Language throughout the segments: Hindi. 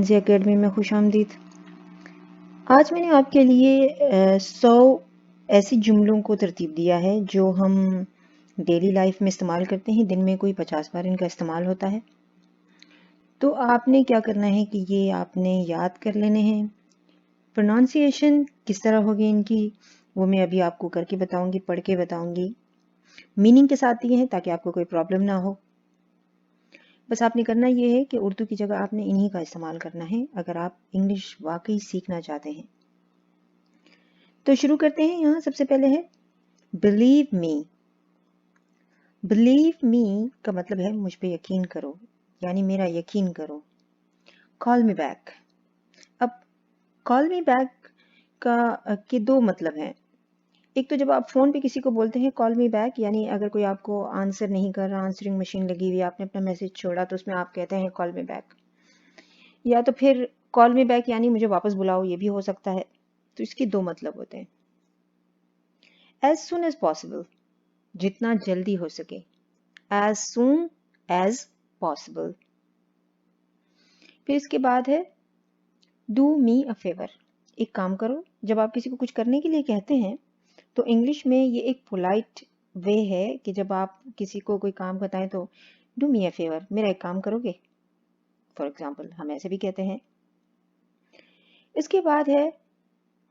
एनजे एकेडमी में खुशामदीद। आज मैंने आपके लिए 100 ऐसी जुमलों को तरतीब दिया है जो हम डेली लाइफ में इस्तेमाल करते हैं। दिन में कोई 50 बार इनका इस्तेमाल होता है। तो आपने क्या करना है कि ये आपने याद कर लेने हैं। प्रोनाउंसिएशन किस तरह होगी इनकी वो मैं अभी आपको करके बताऊंगी, पढ़ के बताऊंगी। मीनिंग के साथ ये है ताकि आपको कोई प्रॉब्लम ना हो। बस आपने करना ये है कि उर्दू की जगह आपने इन्हीं का इस्तेमाल करना है अगर आप इंग्लिश वाकई सीखना चाहते हैं। तो शुरू करते हैं। यहाँ सबसे पहले है बिलीव मी। बिलीव मी का मतलब है मुझ पे यकीन करो, यानी मेरा यकीन करो। Call me back. अब कॉल मी बैक के दो मतलब हैं। एक तो जब आप फ़ोन पे किसी को बोलते हैं कॉल मी बैक, यानी अगर कोई आपको आंसर नहीं कर रहा, आंसरिंग मशीन लगी हुई, आपने अपना मैसेज छोड़ा तो उसमें आप कहते हैं कॉल मी बैक। या तो फिर कॉल मी बैक यानी मुझे वापस बुलाओ, ये भी हो सकता है। तो इसके दो मतलब होते हैं। एज सुन एज पॉसिबल, जितना जल्दी हो सके। As soon as possible. फिर इसके बाद है डू मी अ फेवर। एक काम करो। जब आप किसी को कुछ करने के लिए कहते हैं तो इंग्लिश में ये एक पोलाइट वे है कि जब आप किसी को कोई काम बताएं तो डू मी अ फेवर, मेरा एक काम करोगे। फॉर एग्जाम्पल हम ऐसे भी कहते हैं। इसके बाद है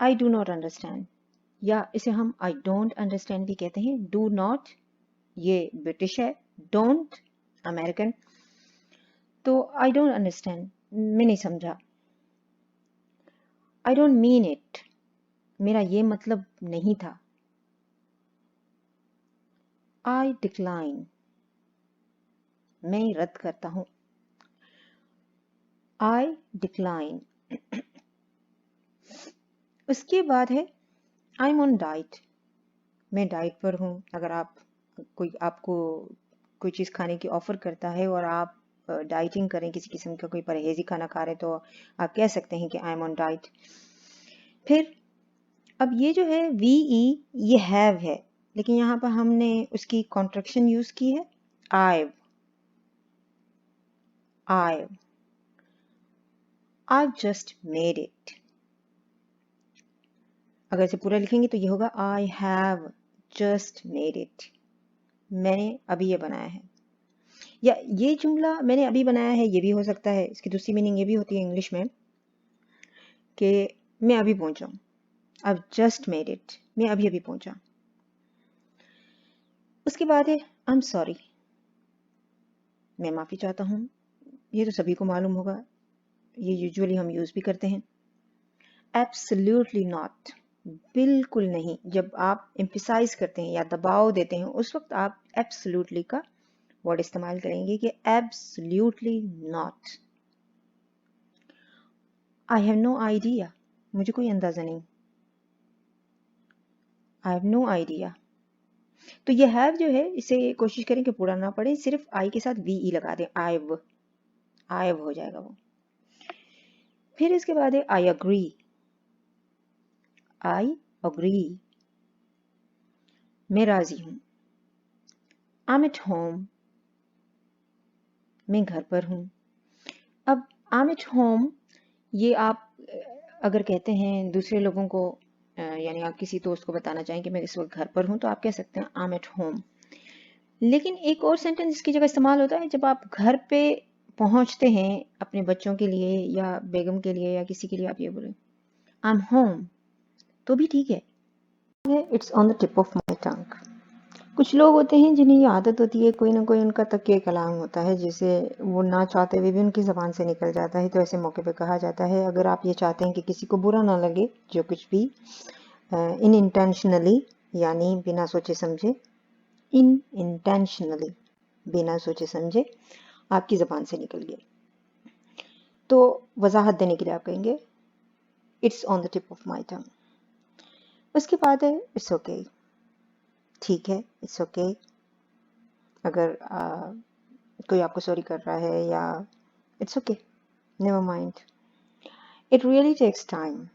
आई डू नॉट अंडरस्टैंड, या इसे हम आई डोंट अंडरस्टैंड भी कहते हैं। डू नॉट ये ब्रिटिश है, डोंट अमेरिकन। तो आई डोंट अंडरस्टैंड, मैं नहीं समझा। आई डोंट मीन इट, मेरा ये मतलब नहीं था। आई डिक्लाइन, मैं रद्द करता हूं। आई डिक्लाइन। उसके बाद है आई एम ऑन डाइट, मैं डाइट पर हूँ। अगर आपको कोई चीज़ खाने की ऑफर करता है और आप डाइटिंग करें, किसी किस्म का कोई परहेजी खाना खा रहे हैं, तो आप कह सकते हैं कि आई एम ऑन डाइट। फिर अब ये जो है वी ये हैव है, लेकिन यहाँ पर हमने उसकी कॉन्ट्रैक्शन यूज की है आई जस्ट मेड इट। अगर इसे पूरा लिखेंगे तो ये होगा I have just made it, मैंने अभी ये बनाया है। या ये जुमला मैंने अभी बनाया है ये भी हो सकता है। इसकी दूसरी मीनिंग ये भी होती है इंग्लिश में कि मैं अभी पहुंचा। अब जस्ट मेड इट, मैं अभी अभी पहुंचा। उसके बाद है आई एम सॉरी, मैं माफी चाहता हूं। ये तो सभी को मालूम होगा, ये यूजुअली हम यूज भी करते हैं। एब्सोल्युटली नॉट, बिल्कुल नहीं। जब आप एम्फिसाइज करते हैं या दबाव देते हैं उस वक्त आप एब्सोल्युटली का वर्ड इस्तेमाल करेंगे कि absolutely not. I have no idea, मुझे कोई अंदाजा नहीं। I have no idea. तो ये हैव जो है इसे कोशिश करें कि पूरा ना पड़े, सिर्फ आई के साथ वी ई लगा दें। आयव हो जाएगा वो। फिर इसके बाद है आई अग्री। आई अग्री, मैं राजी हूं। आई एम एट होम, मैं घर पर हूं। अब आई एम एट होम ये आप अगर कहते हैं दूसरे लोगों को, यानी आप किसी दोस्त को बताना चाहें कि मैं इस वक्त घर पर हूं, तो आप कह सकते हैं आई एम एट होम। लेकिन एक और सेंटेंस इसकी जगह इस्तेमाल होता है जब आप घर पे पहुंचते हैं अपने बच्चों के लिए या बेगम के लिए या किसी के लिए, आप ये बोले आई एम होम, तो भी ठीक है। It's on the tip of my tongue. कुछ लोग होते हैं जिन्हें ये आदत होती है, कोई ना कोई उनका तकिए कलाम होता है जिसे वो ना चाहते हुए भी उनकी ज़बान से निकल जाता है। तो ऐसे मौके पे कहा जाता है, अगर आप ये चाहते हैं कि किसी को बुरा ना लगे, जो कुछ भी इन इंटेंशनली यानी बिना सोचे समझे, इन इंटेंशनली बिना सोचे समझे आपकी ज़बान से निकल गया, तो वजाहत देने के लिए आप कहेंगे it's on the tip of my tongue. उसके बाद है इट्स ओके, ठीक है, इट्स ओके। अगर कोई आपको सॉरी कर रहा है या it's okay, never mind. It really takes time,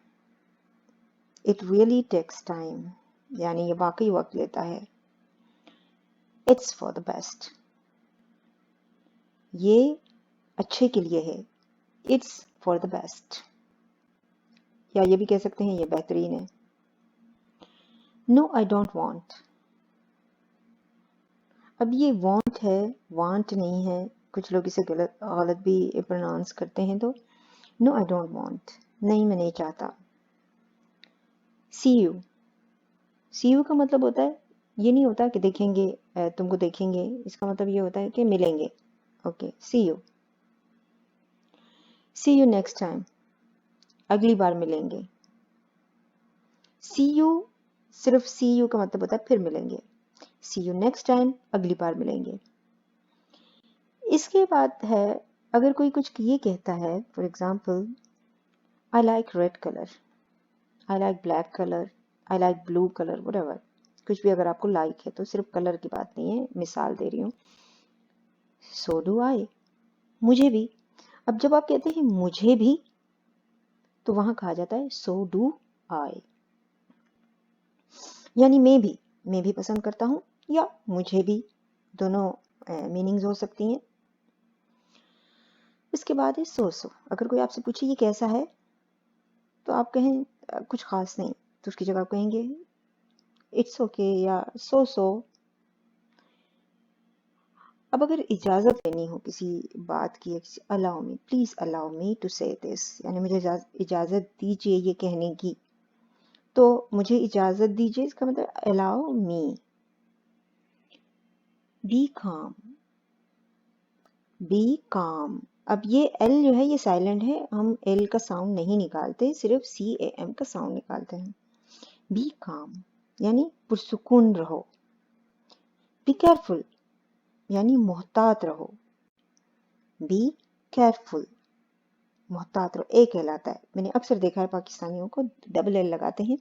it really takes time यानी ये वाकई वक्त लेता है। इट्स फॉर द बेस्ट, ये अच्छे के लिए है। इट्स फॉर द बेस्ट, या ये भी कह सकते हैं ये बेहतरीन है। नो आई डोंट वांट, अब ये वांट है, वांट नहीं है, कुछ लोग इसे गलत गलत भी प्रोनाउंस करते हैं। तो नो आई डोंट वांट, नहीं मैं नहीं चाहता। सी यू, सी यू का मतलब होता है, ये नहीं होता कि देखेंगे, तुमको देखेंगे, इसका मतलब ये होता है कि मिलेंगे। Okay, see you. See you next time, अगली बार मिलेंगे। सी यू, सिर्फ सी यू का मतलब होता है फिर मिलेंगे। सी यू नेक्स्ट टाइम, अगली बार मिलेंगे। इसके बाद है, अगर कोई कुछ ये कहता है, for example I like red colour, I like black colour, I like blue colour, whatever, कुछ भी अगर आपको लाइक है, तो सिर्फ कलर की बात नहीं है, मिसाल दे रही हूँ। सो डू आई, मुझे भी। अब जब आप कहते हैं मुझे भी, तो वहां कहा जाता है सो डू आई, यानी मैं भी पसंद करता हूं, या मुझे भी, दोनों मीनिंग्स हो सकती हैं। इसके बाद है सो सो, अगर कोई आपसे पूछे ये कैसा है, तो आप कहें कुछ खास नहीं, तो उसकी जगह आप कहेंगे इट्स ओके या सो सो। अब अगर इजाजत लेनी हो किसी बात की, allow me, please allow me to say this, यानी मुझे इजाजत दीजिए ये कहने की, तो मुझे इजाजत दीजिए, इसका मतलब अलाउ मी। बी काम, बी काम, अब ये एल जो है ये साइलेंट है, हम एल का साउंड नहीं निकालते, सिर्फ सी ए एम का साउंड निकालते हैं। बी काम यानी पुरसुकून रहो। बी केयरफुल यानी मोहतात रहो। बी केयरफुल, मोहतात रहो, ए कहलाता है। मैंने अक्सर देखा है पाकिस्तानियों को डबल एल लगाते हैं,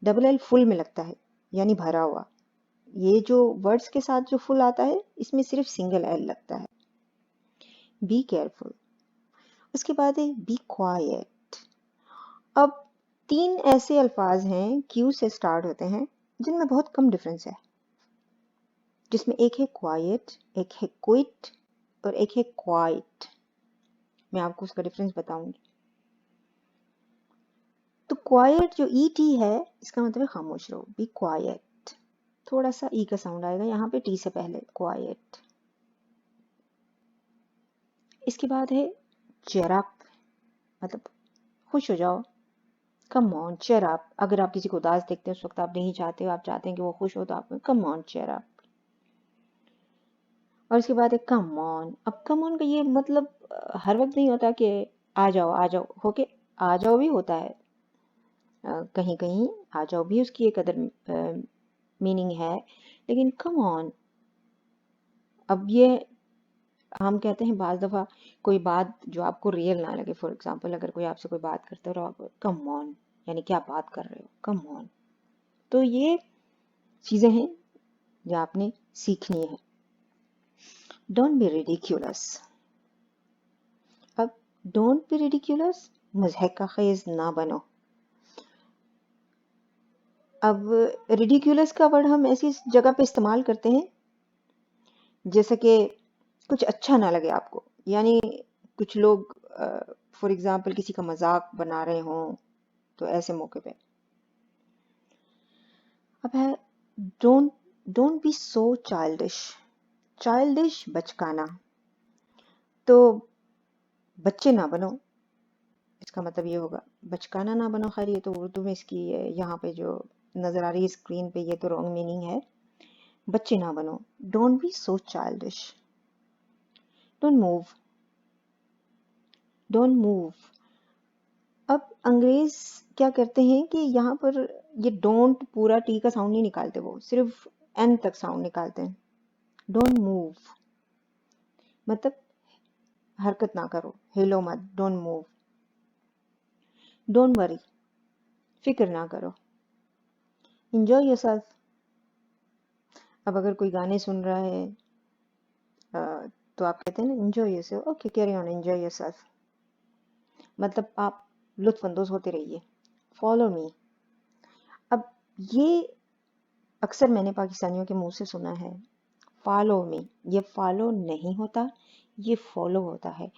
डबल एल फुल में लगता है, यानी भरा हुआ। ये जो वर्ड्स के साथ जो फुल आता है, इसमें सिर्फ सिंगल एल लगता है। Be careful. उसके बाद है बी क्वाइट। अब 3 ऐसे अल्फाज हैं, क्यू से स्टार्ट होते हैं, जिनमें बहुत कम डिफरेंस है, जिसमें एक है क्वाइट, एक है क्विट और एक है क्वाइट। मैं आपको उसका डिफरेंस बताऊंगी। तो क्वाइट जो ई टी है, इसका मतलब है खामोश रहो, बी क्वाइट, थोड़ा सा ई का साउंड आएगा यहाँ पे टी से पहले, क्वाइट। इसके बाद है चेयर अप, मतलब खुश हो जाओ, कम ऑन चेयर अप। अगर आप किसी को उदास देखते हैं, उस वक्त आप नहीं चाहते हो, आप चाहते हैं कि वो खुश हो, तो आप कम ऑन चेयर अप। और इसके बाद है कम ऑन। अब कम ऑन का ये मतलब हर वक्त नहीं होता कि आ जाओ होके, आ जाओ भी होता है, कहीं कहीं आ जाओ भी उसकी एक अदर मीनिंग है, लेकिन कम ऑन, अब ये हम कहते हैं बाज दफा कोई बात जो आपको रियल ना लगे, फॉर एग्जांपल अगर कोई आपसे कोई बात करते हो और आप कम ऑन, यानी क्या बात कर रहे हो, कम ऑन। तो ये चीजें हैं जो आपने सीखनी है। Don't be ridiculous. अब डोंट बी रिडिक्यूलस, मज़हक का खेज ना बनो। अब रिडिक्यूलस का वर्ड हम ऐसी जगह पे इस्तेमाल करते हैं जैसे कि कुछ अच्छा ना लगे आपको, यानी कुछ लोग फॉर एग्जांपल किसी का मजाक बना रहे हों, तो ऐसे मौके पे। अब है don't don't be so childish. Childish बचकाना, तो बच्चे ना बनो, इसका मतलब ये होगा बचकाना ना बनो। खैर ये तो उर्दू में इसकी यहाँ पे जो नजर आ रही है स्क्रीन पे, ये तो रॉन्ग मीनिंग है, बच्चे ना बनो। Don't be so childish. Don't move, don't move. अब अंग्रेज क्या करते हैं कि यहाँ पर ये डोंट पूरा टी का साउंड नहीं निकालते, वो सिर्फ एन तक साउंड निकालते हैं। डोंट मूव मतलब हरकत ना करो, हिलो मत, डोंट मूव। डोंट वरी, फिक्र ना करो। Enjoy yourself. अब अगर कोई गाने सुन रहा है तो आप कहते हैं ना enjoy yourself, okay carry on, enjoy yourself, मतलब आप लुत्फानंदोज होते रहिए। Follow me. अब ये अक्सर मैंने पाकिस्तानियों के मुंह से सुना है, फॉलो मी, ये फॉलो नहीं होता, ये फॉलो होता है।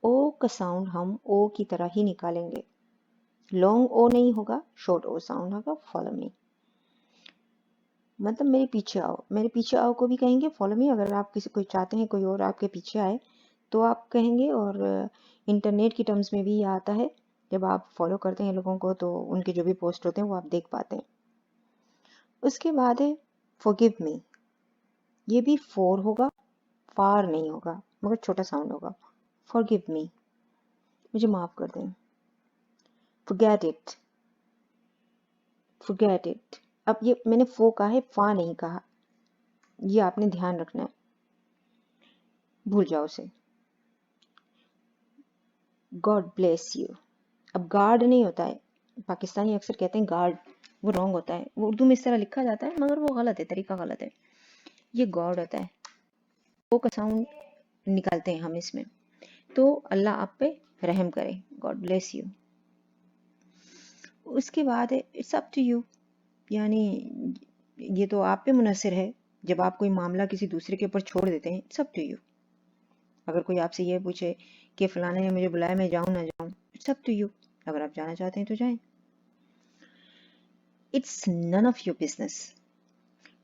ओ का साउंड हम ओ की तरह ही निकालेंगे, लॉन्ग ओ नहीं होगा, शॉर्ट ओ साउंड होगा। फॉलो मी मतलब मेरे पीछे आओ, मेरे पीछे आओ को भी कहेंगे फॉलो मी। अगर आप किसी कोई चाहते हैं कोई और आपके पीछे आए तो आप कहेंगे। और इंटरनेट की टर्म्स में भी ये आता है, जब आप फॉलो करते हैं लोगों को तो उनके जो भी पोस्ट होते हैं वो आप देख पाते हैं। उसके बाद है फॉरगिव मी, ये भी फोर होगा, फार नहीं होगा, मगर छोटा साउंड होगा। फॉरगिव मी, मुझे माफ कर दें। Forget it, forget it. अब ये मैंने फो कहा है, फा नहीं कहा, ये आपने ध्यान रखना है, भूल जाओ उसे। गॉड ब्लेस यू, अब गार्ड नहीं होता है, पाकिस्तानी अक्सर कहते हैं गार्ड, वो रॉन्ग होता है, वो उर्दू में इस तरह लिखा जाता है मगर वो गलत है, तरीका गलत है। ये गॉड होता है, ओ का साउंड निकालते हैं हम इसमें। तो अल्लाह आप पे रहम करे, गॉड ब्लेस यू। उसके बाद है इट्स अप टू यू, यानी ये तो आप पे मुनहसर है। जब आप कोई मामला किसी दूसरे के ऊपर छोड़ देते हैं, इट्स अप टू यू। अगर कोई आपसे ये पूछे कि फलाने ने मुझे बुलाया, मैं जाऊं ना जाऊं, इट्स अप टू यू। अगर आप जाना चाहते हैं तो जाएं। It's none of your business,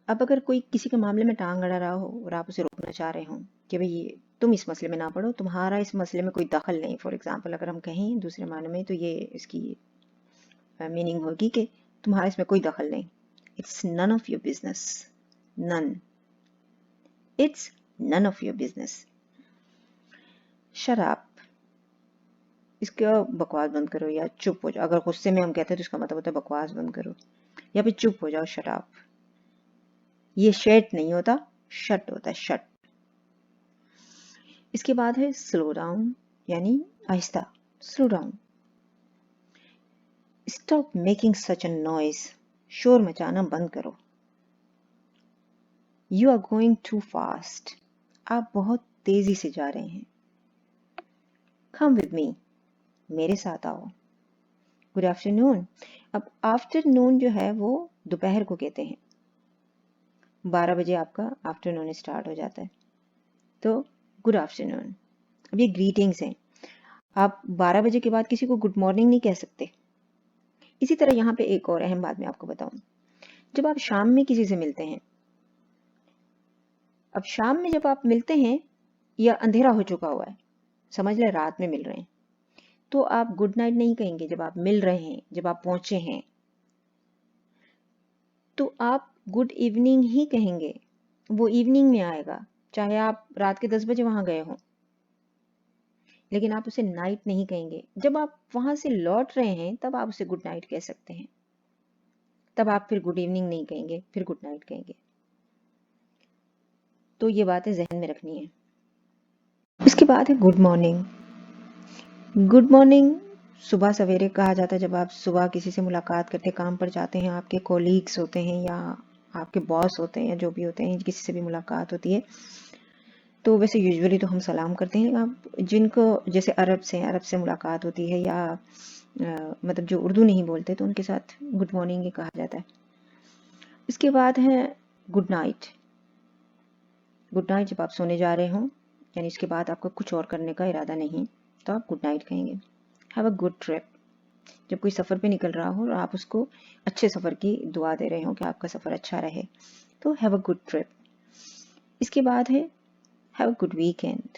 अब अगर कोई किसी के मामले में टांग अड़ा रहा हो और आप उसे रोकना चाह रहे हो कि भाई तुम इस मसले में ना पड़ो, तुम्हारा इस मसले में कोई दखल नहीं, फॉर एग्जाम्पल अगर हम कहें दूसरे मायने में तो ये इसकी मीनिंग होगी कि तुम्हारा इसमें कोई दखल नहीं। It's none of your business, none, it's none of your business. शराब, इसका बकवास बंद करो या चुप हो जाओ। अगर गुस्से में हम कहते हैं तो इसका मतलब होता है बकवास बंद करो या फिर चुप हो जाओ। शराब, ये शेट नहीं होता, शट होता है, शट। इसके बाद है स्लो डाउन, यानी आहिस्ता, slow down. Stop making such a noise, शोर मचाना बंद करो। You are going too fast, आप बहुत तेजी से जा रहे हैं। कम विद मी, मेरे साथ आओ। गुड आफ्टरनून, अब आफ्टरनून जो है वो दोपहर को कहते हैं, 12 बजे आपका आफ्टरनून स्टार्ट हो जाता है, तो गुड आफ्टरनून। अब ये ग्रीटिंग्स हैं, आप 12 बजे के बाद किसी को गुड मॉर्निंग नहीं कह सकते। इसी तरह यहाँ पे एक और अहम बात मैं आपको बताऊं, जब आप शाम में किसी से मिलते हैं, अब शाम में जब आप मिलते हैं या अंधेरा हो चुका हुआ है, समझ लें रात में मिल रहे हैं, तो आप गुड नाइट नहीं कहेंगे। जब आप मिल रहे हैं, जब आप पहुंचे हैं, तो आप गुड इवनिंग ही कहेंगे, वो इवनिंग में आएगा, चाहे आप रात के 10 बजे वहां गए हो, लेकिन आप उसे नाइट नहीं कहेंगे। जब आप वहां से लौट रहे हैं तब आप उसे गुड नाइट कह सकते हैं, तब आप फिर गुड इवनिंग नहीं कहेंगे, फिर गुड नाइट कहेंगे। तो ये बातें जहन में रखनी है। इसके बाद है गुड मॉर्निंग। गुड मॉर्निंग सुबह सवेरे कहा जाता है, जब आप सुबह किसी से मुलाकात करते, काम पर जाते हैं, आपके कोलीग्स होते हैं या आपके बॉस होते हैं या जो भी होते हैं, किसी से भी मुलाकात होती है, तो वैसे यूजुअली तो हम सलाम करते हैं। आप जिनको जैसे अरब से मुलाकात होती है या मतलब जो उर्दू नहीं बोलते, तो उनके साथ गुड मॉर्निंग ही कहा जाता है। इसके बाद है गुड नाइट। गुड नाइट जब आप सोने जा रहे हो, यानी इसके बाद आपका कुछ और करने का इरादा नहीं, तो आप गुड नाइट कहेंगे। हैव अ गुड ट्रिप, जब कोई सफ़र पे निकल रहा हो और आप उसको अच्छे सफ़र की दुआ दे रहे हो कि आपका सफ़र अच्छा रहे, तो हैव अ गुड ट्रिप। इसके बाद है हैव अ गुड वीकेंड।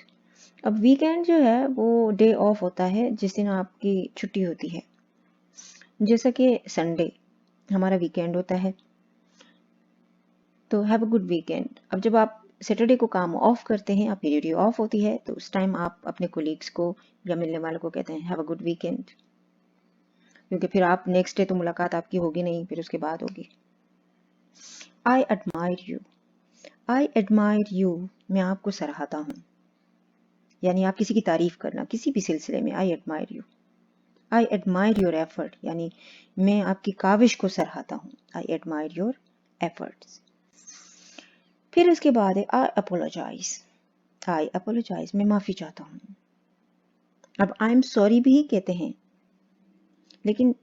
अब वीकेंड जो है वो डे ऑफ होता है जिस दिन आपकी छुट्टी होती है, जैसा कि संडे हमारा वीकेंड होता है, तो हैव अ गुड वीकेंड। अब जब आप सैटरडे को काम ऑफ करते हैं, आपकी ड्यूटी ऑफ होती है, तो उस टाइम आप अपने कोलीग्स को या मिलने वालों को कहते हैं हैव अ गुड वीकेंड, क्योंकि फिर आप नेक्स्ट डे तो मुलाकात आपकी होगी नहीं, फिर उसके बाद होगी। I admire you, I admire you, मैं आपको सराहता हूँ, यानी आप किसी की तारीफ करना किसी भी सिलसिले में, I admire you. I admire your effort, यानी मैं आपकी काविश को सराहता हूँ, आई एडमायर योर एफर्ट्स। फिर उसके बाद है आई अपोलोजाइज, आई अपोलोजाइज, मैं माफ़ी चाहता हूँ। अब आई एम सॉरी भी कहते हैं, लेकिन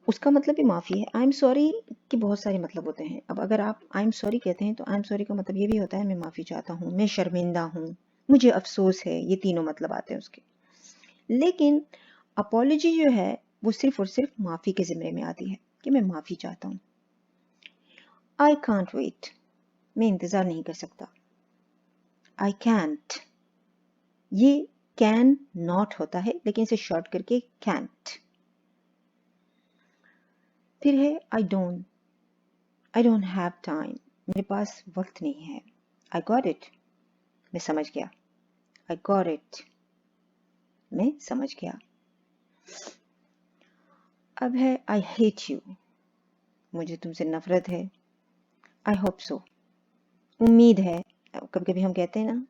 उसका मतलब भी माफ़ी है। आई एम सॉरी के बहुत सारे मतलब होते हैं। अब अगर आप आई एम सॉरी कहते हैं तो आई एम सॉरी का मतलब ये भी होता है मैं माफ़ी चाहता हूँ, मैं शर्मिंदा हूँ, मुझे अफसोस है, ये तीनों मतलब आते हैं उसके। लेकिन अपॉलॉजी जो है वो सिर्फ और सिर्फ माफ़ी के ज़िम्मे में आती है कि मैं माफ़ी चाहता हूँ। आई कांट वेट, मैं इंतज़ार नहीं कर सकता। आई कैंट, ये कैन नॉट होता है लेकिन इसे शॉर्ट करके कैंट। फिर है आई डोंट हैव टाइम, मेरे पास वक्त नहीं है। आई गॉट इट, मैं समझ गया। आई गॉट इट, मैं समझ गया। अब है आई हेट यू, मुझे तुमसे नफरत है। आई होप सो, उम्मीद है, कभी कभी हम कहते हैं ना,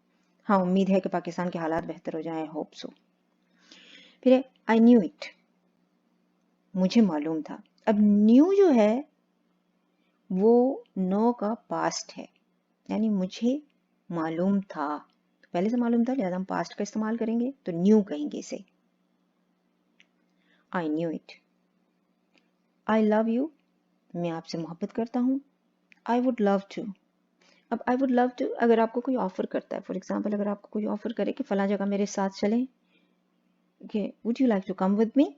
हाँ उम्मीद है कि पाकिस्तान के हालात बेहतर हो जाए, आई होप सो। फिर है आई न्यू इट, मुझे मालूम था। अब न्यू जो है वो नो का पास्ट है, यानी मुझे मालूम था, पहले से मालूम था, लिहाजा हम पास्ट का इस्तेमाल करेंगे तो न्यू कहेंगे इसे। I knew it. I love you, मैं आपसे मोहब्बत करता हूँ। आई वुड लव टू, अब आई वुड लव टू अगर आपको कोई ऑफर करता है, फॉर एग्जाम्पल अगर आपको कोई ऑफर करे कि फला जगह मेरे साथ चलें, would you like to come with me?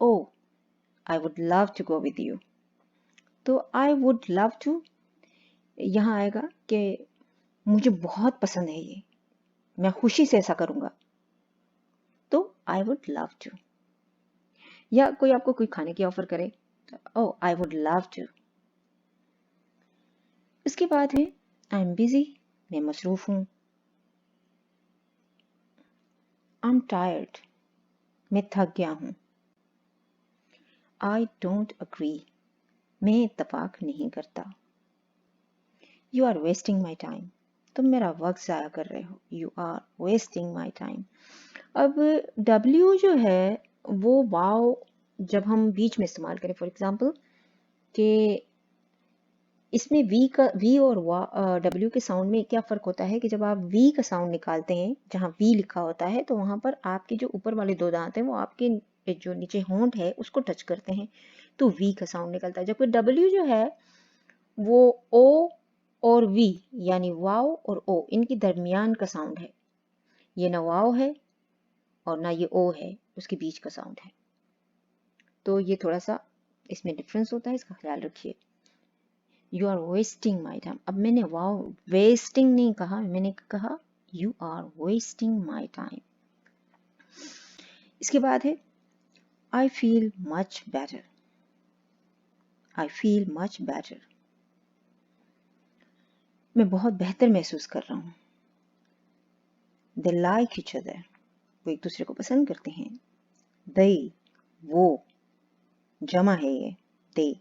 Oh I would love to go with you. तो आई वुड लव टू यहाँ आएगा कि मुझे बहुत पसंद है ये, मैं खुशी से ऐसा करूँगा, तो आई वुड लव टू। या कोई आपको कोई खाने की ऑफर करे, ओ आई वुड लव टू। इसके बाद है आई एम बिजी, मैं मसरूफ हूँ। आई एम टायर्ड, मैं थक गया हूँ। आई डोंट अग्री, मैं इत्तफाक नहीं करता। You are wasting my time, तुम मेरा वक्त ज़ाया कर रहे हो। You are wasting my time. अब W जो है वो वाव जब हम बीच में इस्तेमाल करें, फॉर एग्जाम्पल कि इसमें V और W के साउंड में क्या फ़र्क होता है कि जब आप V का साउंड निकालते हैं, जहाँ V लिखा होता है, तो वहाँ पर आपके जो ऊपर वाले दो दांत हैं वो आपके जो नीचे होंठ है उसको टच करते हैं, तो V का साउंड निकलता है। जबकि W जो है वो O और V यानी वाव और O इनकी दरमियान का साउंड है। ये ना वाव है और ना ये O है, उसके बीच का साउंड है। तो ये थोड़ा सा इसमें डिफरेंस होता है, इसका ख्याल रखिए। You are wasting my time, अब मैंने वाव वेस्टिंग नहीं कहा, मैंने कहा you are wasting my time. इसके बाद है I feel much better, I feel much better, मैं बहुत बेहतर महसूस कर रहा हूँ। दे लाइक ईच अदर, वो एक दूसरे को पसंद करते हैं। दे, वो, जमा है ये दे।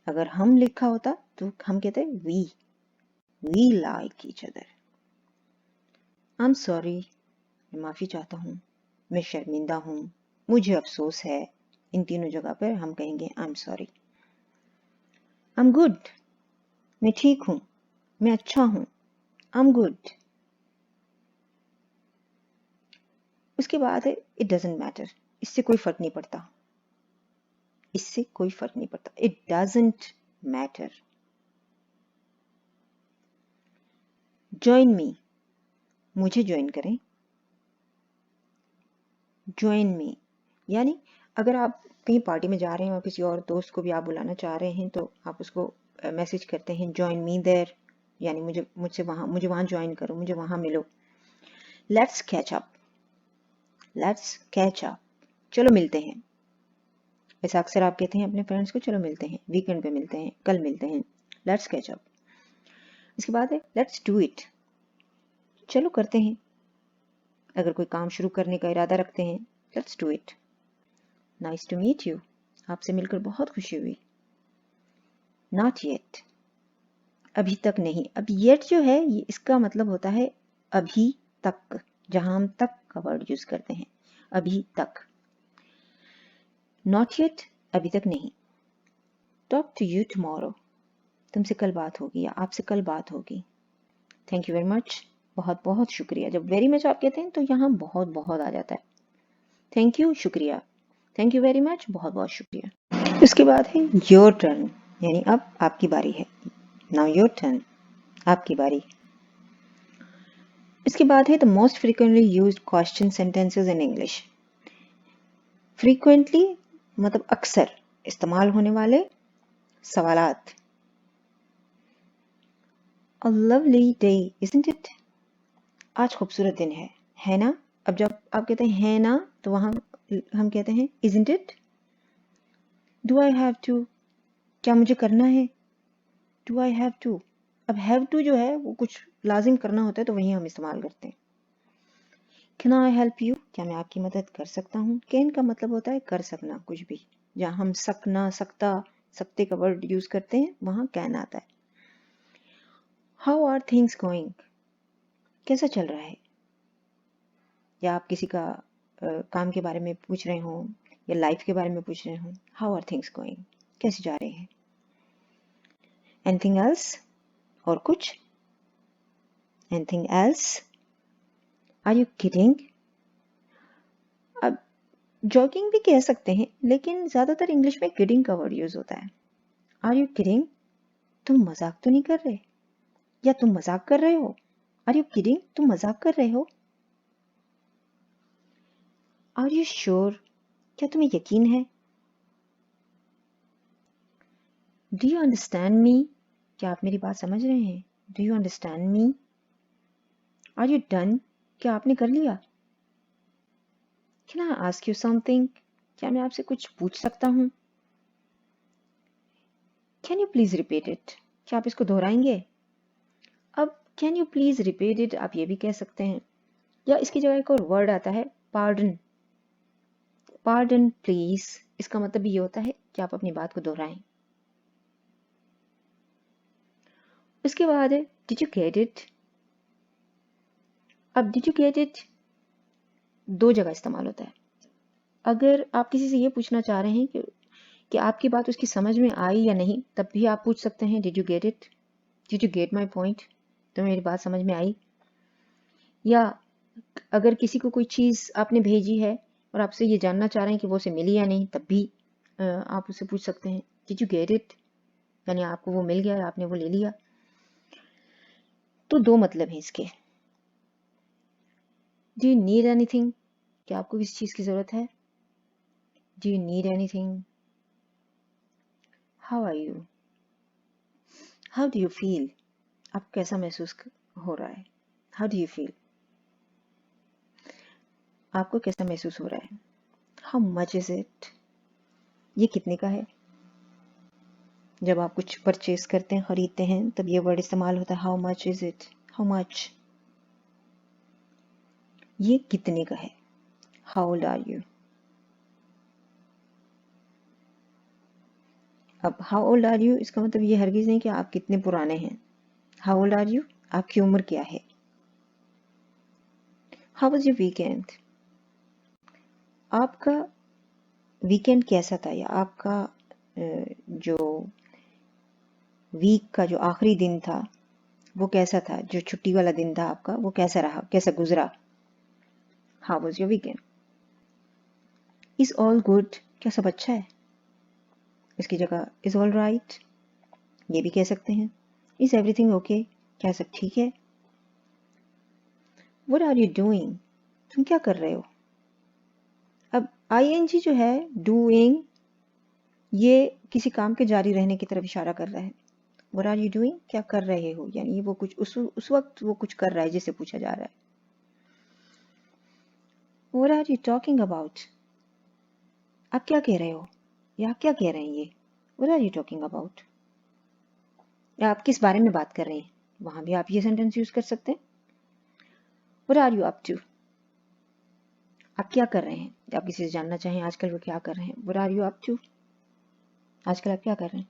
अगर हम लिखा होता तो हम कहते we like each other. I am sorry, मैं माफ़ी चाहता हूँ। मैं शर्मिंदा हूँ, मुझे अफसोस है। इन तीनों जगह पर हम कहेंगे आई am sorry. I am good, मैं ठीक हूँ, मैं अच्छा हूँ। I am good. उसके बाद है इट डजंट मैटर, इससे कोई फर्क नहीं पड़ता, इससे कोई फर्क नहीं पड़ता। It doesn't matter. Join me, मुझे ज्वाइन करें। ज्वाइन मी यानी अगर आप कहीं पार्टी में जा रहे हैं और किसी और दोस्त को भी आप बुलाना चाह रहे हैं तो आप उसको मैसेज करते हैं जॉइन मी देयर, यानी मुझे वहाँ ज्वाइन करो, मुझे वहाँ मिलो। Let's catch up, let's catch up, चलो मिलते हैं। वैसे अक्सर आप कहते हैं अपने फ्रेंड्स को चलो मिलते हैं, वीकेंड पे मिलते हैं, कल मिलते हैं। Let's catch up. इसके बाद है लेट्स डू इट, चलो करते हैं। अगर कोई काम शुरू करने का इरादा रखते हैं, let's do it. Nice to meet you, आपसे मिलकर बहुत खुशी हुई। नॉट येट, अभी तक नहीं। अब येट जो है ये इसका मतलब होता है अभी तक, जहां हम तक का वर्ड यूज करते हैं, अभी तक। नॉट येट, अभी तक नहीं। टॉक टू यू टुमारो, तुमसे कल बात होगी या आपसे कल बात होगी। थैंक यू वेरी मच, बहुत बहुत शुक्रिया। जब वेरी मच आप कहते हैं तो यहाँ बहुत बहुत आ जाता है। थैंक यू, शुक्रिया। थैंक यू वेरी मच, बहुत बहुत शुक्रिया। उसके बाद है योर टर्न, यानी अब आपकी बारी है। नाउ योर टर्न, आपकी बारी। इसके बाद है the most frequently used question sentences in English. Frequently मतलब अक्सर इस्तेमाल होने वाले सवालात। A lovely day, isn't it? आज खूबसूरत दिन है ना? अब जब आप कहते हैं है ना, तो वहां हम कहते हैं isn't it? Do I have to? क्या मुझे करना है? Do I have to? अब have to जो है वो कुछ लाजिम करना होता है तो वही हम इस्तेमाल करते हैं। Can I help you? क्या मैं आपकी मदद कर सकता हूँ? Can का मतलब होता है कर सकना कुछ भी। जहाँ हम सकना, सकता, सकते का वर्ड यूज करते हैं वहाँ can आता है। How are things going? कैसा चल रहा है? या आप किसी का काम के बारे में पूछ रहे हो या लाइफ के बारे में पूछ रहे हो। How are things going? कैसे जा रहे हैं? Anything else? और कुछ? Anything else? Are you kidding? अब जॉकिंग भी कह सकते हैं लेकिन ज्यादातर इंग्लिश में किडिंग का वर्ड यूज होता है। Are you kidding? तुम मजाक तो नहीं कर रहे? या तुम मजाक कर रहे हो? Are you kidding? तुम मजाक कर रहे हो? Are you sure? क्या तुम्हें यकीन है? Do you understand me? क्या आप मेरी बात समझ रहे हैं? Do you understand me? Are you done? क्या आपने कर लिया? Can I ask you something? क्या मैं आपसे कुछ पूछ सकता हूँ? Can you please repeat it? क्या आप इसको दोहराएंगे? अब can you please repeat it आप ये भी कह सकते हैं, या इसकी जगह एक और वर्ड आता है पार्डन। पार्डन प्लीज, इसका मतलब ये होता है कि आप अपनी बात को दोहराएं। उसके बाद है डिड यू गेट इट? अब डिड यू गेट इट दो जगह इस्तेमाल होता है। अगर आप किसी से ये पूछना चाह रहे हैं कि आपकी बात उसकी समझ में आई या नहीं, तब भी आप पूछ सकते हैं did you get it? Did you get my point? तो मेरी बात समझ में आई? या अगर किसी को कोई चीज़ आपने भेजी है और आपसे ये जानना चाह रहे हैं कि वो उसे मिली या नहीं, तब भी आप उससे पूछ सकते हैं डिड यू गेट इट? यानी आपको वो मिल गया, आपने वो ले लिया। तो दो मतलब हैं इसके। Do you need anything? क्या आपको किसी चीज़ की ज़रूरत है? Do you need anything? How are you? How do you feel? आपको कैसा महसूस हो रहा है? How do you feel? आपको कैसा महसूस हो रहा है? How much is it? ये कितने का है? जब आप कुछ परचेज करते हैं, खरीदते हैं, तब ये वर्ड इस्तेमाल होता है how much is it? How much? ये कितने का है? How old are you? अब हाउ ओल्ड आर यू इसका मतलब ये हरगिज नहीं कि आप कितने पुराने हैं। हाउ ओल्ड आर यू आपकी उम्र क्या है। How was your weekend? आपका वीकेंड कैसा था, या आपका जो वीक का जो आखिरी दिन था वो कैसा था, जो छुट्टी वाला दिन था आपका वो कैसा रहा, कैसा गुजरा। How was your weekend? Is all good? क्या सब अच्छा है? इसकी जगह इज ऑल राइट ये भी कह सकते हैं। Is everything okay? क्या सब ठीक है? What are you doing? तुम क्या कर रहे हो? अब आईएनजी जो है डूइंग, ये किसी काम के जारी रहने की तरफ इशारा कर रहा है। What are you doing? क्या कर रहे हो, यानी वो कुछ उस वक्त वो कुछ कर रहा है जिसे पूछा जा रहा है। What are you talking about? आप क्या कह रहे हो, या आप क्या कह रहे हैं ये? What are you talking about? या आप किस बारे में बात कर रहे हैं, वहां भी आप ये सेंटेंस यूज कर सकते हैं। What are you up to? आप क्या कर रहे हैं? आप किसी से जानना चाहें आजकल वो क्या कर रहे हैं, what are you up to? आजकल आप क्या कर रहे हैं।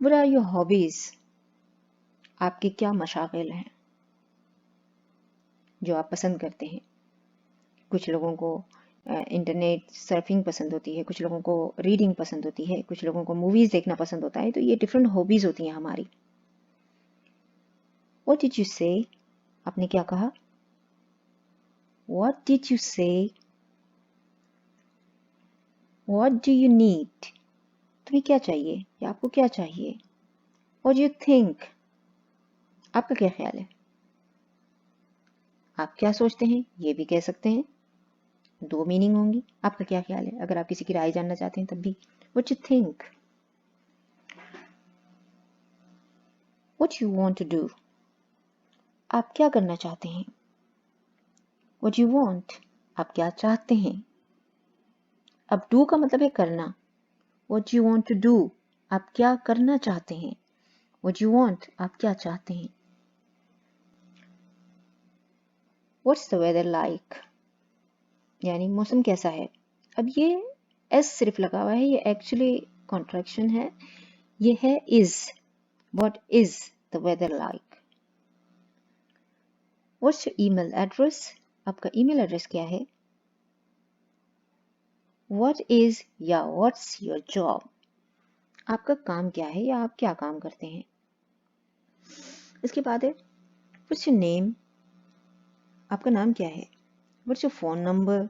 What are your hobbies? आपके क्या मशागिल हैं जो आप पसंद करते हैं। कुछ लोगों को इंटरनेट सर्फिंग पसंद होती है, कुछ लोगों को रीडिंग पसंद होती है, कुछ लोगों को मूवीज देखना पसंद होता है। तो ये डिफरेंट हॉबीज होती हैं हमारी। व्हाट डिड यू से? आपने क्या कहा? व्हाट डिड यू से? What do you need? तुम्हें क्या चाहिए, या आपको क्या चाहिए। What do you think? आपका क्या ख्याल है। आप क्या सोचते हैं ये भी कह सकते हैं। 2 मीनिंग होंगी। आपका क्या ख्याल है? अगर आप किसी की राय जानना चाहते हैं तब भी। What you think? What you want to do? आप क्या करना चाहते हैं? What you want? आप क्या चाहते हैं? अब डू का मतलब है करना। What you want to do? आप क्या करना चाहते हैं? What you want? आप क्या चाहते हैं? What's the weather like? यानी मौसम कैसा है। अब ये एस सिर्फ लगा हुआ है, ये एक्चुअली कॉन्ट्रैक्शन है। ये है is. What is the weather like? What's your email address? आपका ईमेल एड्रेस क्या है? व्हाट इज या व्हाट्स योर जॉब? आपका काम क्या है या आप क्या काम करते हैं? इसके बाद है व्हाट्स योर नेम? आपका नाम क्या है? What's your phone number?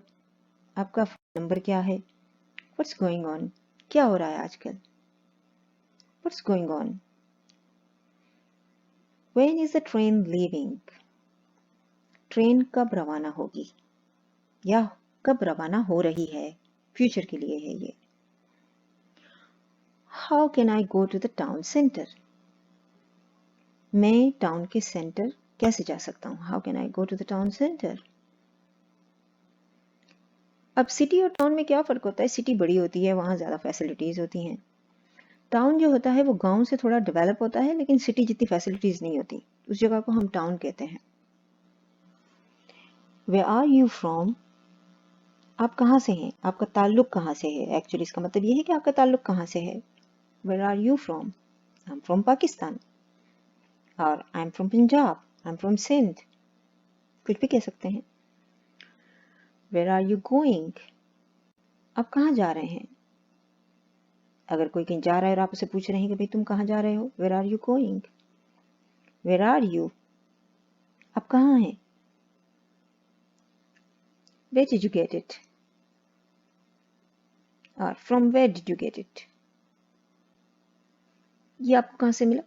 आपका फोन नंबर क्या है? What's going on? क्या हो रहा है आजकल? What's going on? When is the train leaving? Train कब रवाना होगी या कब रवाना हो रही है? फ्यूचर के लिए है ये। How can I go to the town centre? मैं टाउन के सेंटर कैसे जा सकता हूँ? How can I go to the town centre? अब सिटी और टाउन में क्या फ़र्क होता है? सिटी बड़ी होती है, वहाँ ज़्यादा फैसिलिटीज़ होती हैं। टाउन जो होता है वो गांव से थोड़ा डेवलप होता है, लेकिन सिटी जितनी फैसिलिटीज़ नहीं होती। उस जगह को हम टाउन कहते हैं। Where are you from? आप कहाँ से हैं? आपका ताल्लुक कहाँ से है? एक्चुअली इसका मतलब ये है कि आपका ताल्लुक कहाँ से है। Where are you from? I'm from Pakistan. और I'm from Punjab. I'm from Sindh. कुछ भी कह सकते हैं। Where are you going? आप कहाँ जा रहे हैं? अगर कोई कहीं जा रहा है और आप उसे पूछ रहे हैं कि भाई तुम कहाँ जा रहे हो? Where are you going? Where are you? आप कहाँ हैं? Where did you get it? और from where did you get it? ये आपको कहाँ से मिला?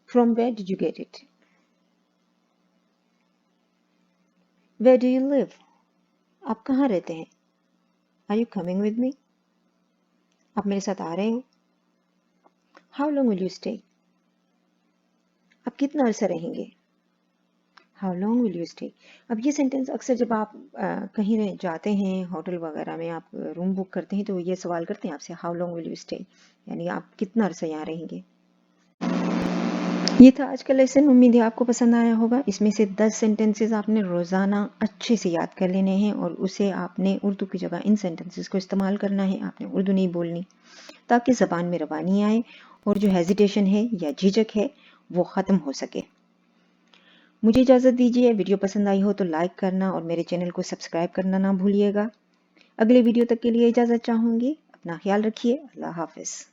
From where did you get it? Where do you live? आप कहाँ रहते हैं? Are you coming with me? आप मेरे साथ आ रहे हो? How long will you stay? आप कितना अरसा रहेंगे? How long will you stay? अब ये सेंटेंस अक्सर जब आप कहीं जाते हैं, होटल वगैरह में आप रूम बुक करते हैं तो ये सवाल करते हैं आपसे How long will you stay? यानी आप कितना अरसा यहाँ रहेंगे। ये था आज का लेसन। उम्मीद है आपको पसंद आया होगा। इसमें से 10 सेंटेंसेस आपने रोज़ाना अच्छे से याद कर लेने हैं और उसे आपने उर्दू की जगह इन सेंटेंसेस को इस्तेमाल करना है। आपने उर्दू नहीं बोलनी, ताकि ज़बान में रवानी आए और जो हेजिटेशन है या झिझक है वो ख़त्म हो सके। मुझे इजाज़त दीजिए। वीडियो पसंद आई हो तो लाइक करना और मेरे चैनल को सब्सक्राइब करना ना भूलिएगा। अगले वीडियो तक के लिए इजाज़त चाहूँगी। अपना ख्याल रखिए। अल्लाह हाफ़िज़।